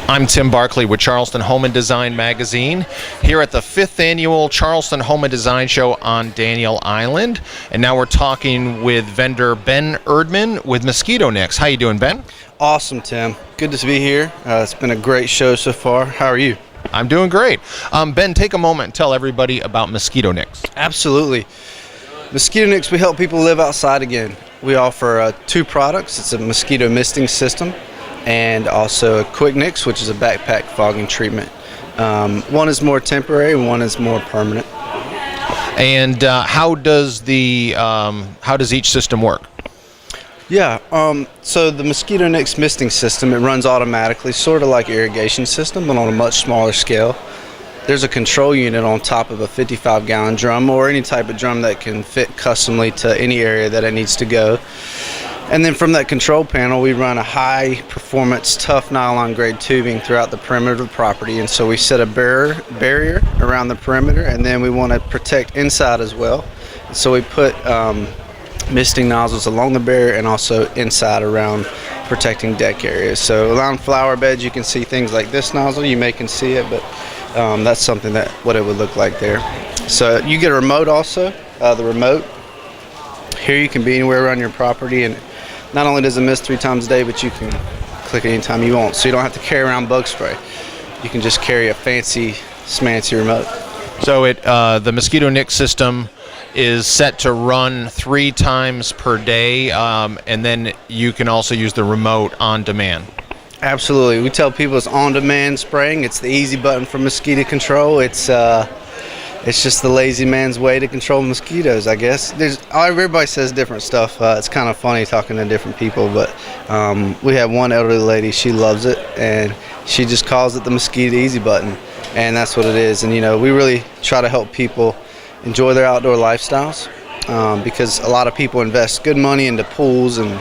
I'm Tim Barkley with Charleston Home and Design Magazine, here at the 5th annual Charleston Home and Design Show on Daniel Island. And now we're talking with vendor Ben Erdman with MosqiutoNix. How you doing, Ben? Awesome, Tim. Good to be here. It's been a great show so far. How are you? I'm doing great. Ben, take a moment and tell everybody about MosqiutoNix. Absolutely. MosqiutoNix, we help people live outside again. We offer two products. It's a mosquito misting system and also a Quick Nix, which is a backpack fogging treatment. One is more temporary and one is more permanent. And how does each system work? Yeah, so the MosqiutoNix misting system, it runs automatically, sort of like irrigation system, but on a much smaller scale. There's a control unit on top of a 55-gallon drum or any type of drum that can fit customly to any area that it needs to go. And then from that control panel, we run a high-performance, tough nylon-grade tubing throughout the perimeter of the property. And so we set a barrier around the perimeter, and then we want to protect inside as well. So we put misting nozzles along the barrier and also inside around protecting deck areas. So around flower beds, you can see things like this nozzle. You may can see it, but that's something what it would look like there. So you get a remote also. The remote here, you can be anywhere around your property, and not only does it mist 3 times a day, but you can click it anytime you want. So you don't have to carry around bug spray. You can just carry a fancy, smancy remote. So the MosqiutoNix system is set to run 3 times per day, and then you can also use the remote on demand. Absolutely. We tell people it's on-demand spraying. It's the easy button for mosquito control. It's just the lazy man's way to control mosquitoes, I guess. Everybody says different stuff. It's kind of funny talking to different people, but we have one elderly lady. She loves it, and she just calls it the mosquito easy button, and that's what it is. And we really try to help people enjoy their outdoor lifestyles because a lot of people invest good money into pools and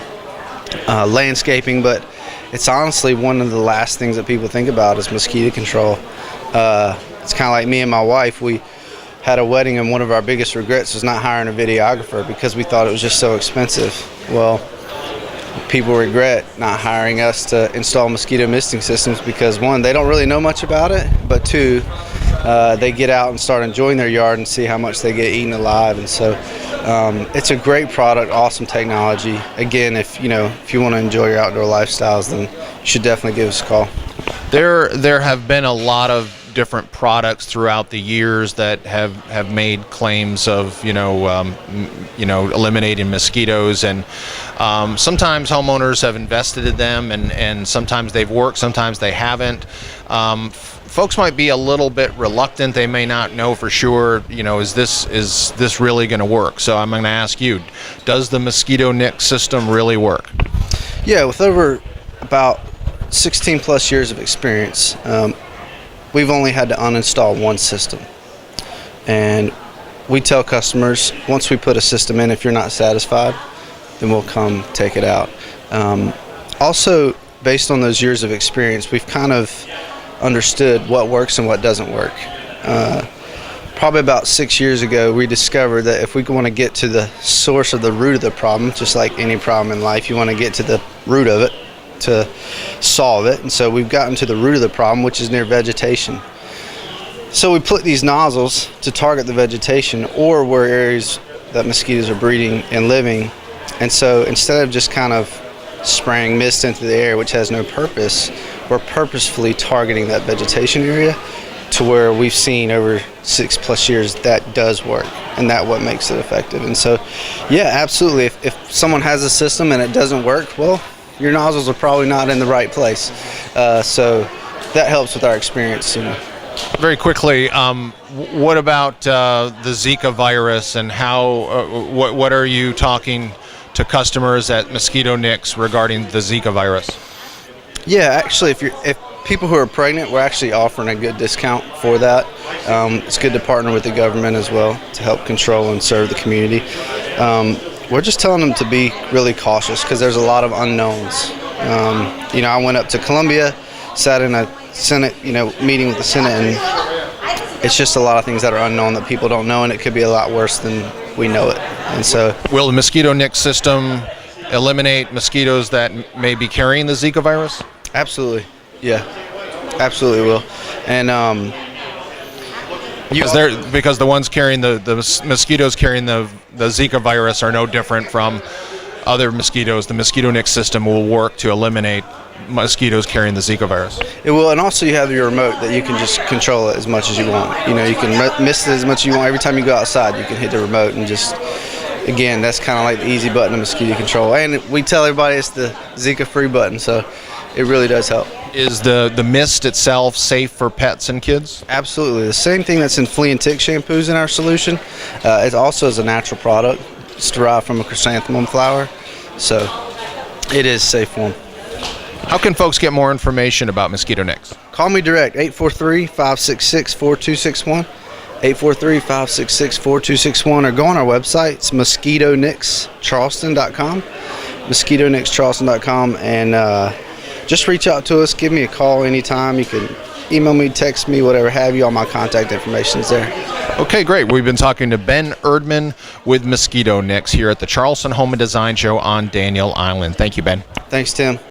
landscaping, but it's honestly one of the last things that people think about is mosquito control. It's kind of like me and my wife. We had a wedding, and one of our biggest regrets was not hiring a videographer because we thought it was just so expensive. Well, people regret not hiring us to install mosquito misting systems because, one, they don't really know much about it, but two, they get out and start enjoying their yard and see how much they get eaten alive. And so it's a great product, awesome technology. Again, if you want to enjoy your outdoor lifestyles, then you should definitely give us a call. There have been a lot of different products throughout the years that have made claims of eliminating mosquitoes, and sometimes homeowners have invested in them, and sometimes they've worked, sometimes they haven't. Folks might be a little bit reluctant. They may not know for sure, is this really going to work? So I'm going to ask you, does the MosqiutoNix system really work? Yeah, with over about 16 plus years of experience, we've only had to uninstall one system. And we tell customers, once we put a system in, if you're not satisfied, then we'll come take it out. Also, based on those years of experience, we've kind of understood what works and what doesn't work. Probably about 6 years ago, we discovered that if we want to get to the source of the root of the problem, just like any problem in life, you want to get to the root of it to solve it. And so we've gotten to the root of the problem, which is near vegetation. So we put these nozzles to target the vegetation or where areas that mosquitoes are breeding and living. And so instead of just kind of spraying mist into the air, which has no purpose, we're purposefully targeting that vegetation area to where we've seen over 6+ years that does work, and that's what makes it effective. And so, yeah, absolutely. If someone has a system and it doesn't work, well, your nozzles are probably not in the right place. So that helps with our experience. Very quickly, what about the Zika virus, and how? What are you talking to customers at MosqiutoNix regarding the Zika virus? Yeah, actually, if people who are pregnant, we're actually offering a good discount for that. It's good to partner with the government as well to help control and serve the community. We're just telling them to be really cautious because there's a lot of unknowns. I went up to Columbia, sat in a Senate, meeting with the Senate, and it's just a lot of things that are unknown that people don't know, and it could be a lot worse than we know it. And so, will the MosqiutoNix system eliminate mosquitoes that may be carrying the Zika virus? Absolutely, yeah. Absolutely will. And because the ones carrying the mosquitoes carrying the Zika virus are no different from other mosquitoes. The MosqiutoNix system will work to eliminate mosquitoes carrying the Zika virus. it will, and also you have your remote that you can just control it as much as you want. You know, you can miss it as much as you want. Every time you go outside, you can hit the remote and just, again, that's kind of like the easy button of mosquito control. And we tell everybody it's the Zika-free button, so it really does help. Is the mist itself safe for pets and kids? Absolutely. The same thing that's in flea and tick shampoos in our solution, it also is a natural product. It's derived from a chrysanthemum flower, so it is safe for them. How can folks get more information about MosqiutoNix? Call me direct, 843-566-4261, 843-566-4261, or go on our website. It's MosqiutoNixCharleston.com, MosqiutoNixCharleston.com, and just reach out to us. Give me a call anytime. You can email me, text me, whatever have you. All my contact information is there. Okay, great. We've been talking to Ben Erdman with MosqiutoNix here at the Charleston Home and Design Show on Daniel Island. Thank you, Ben. Thanks, Tim.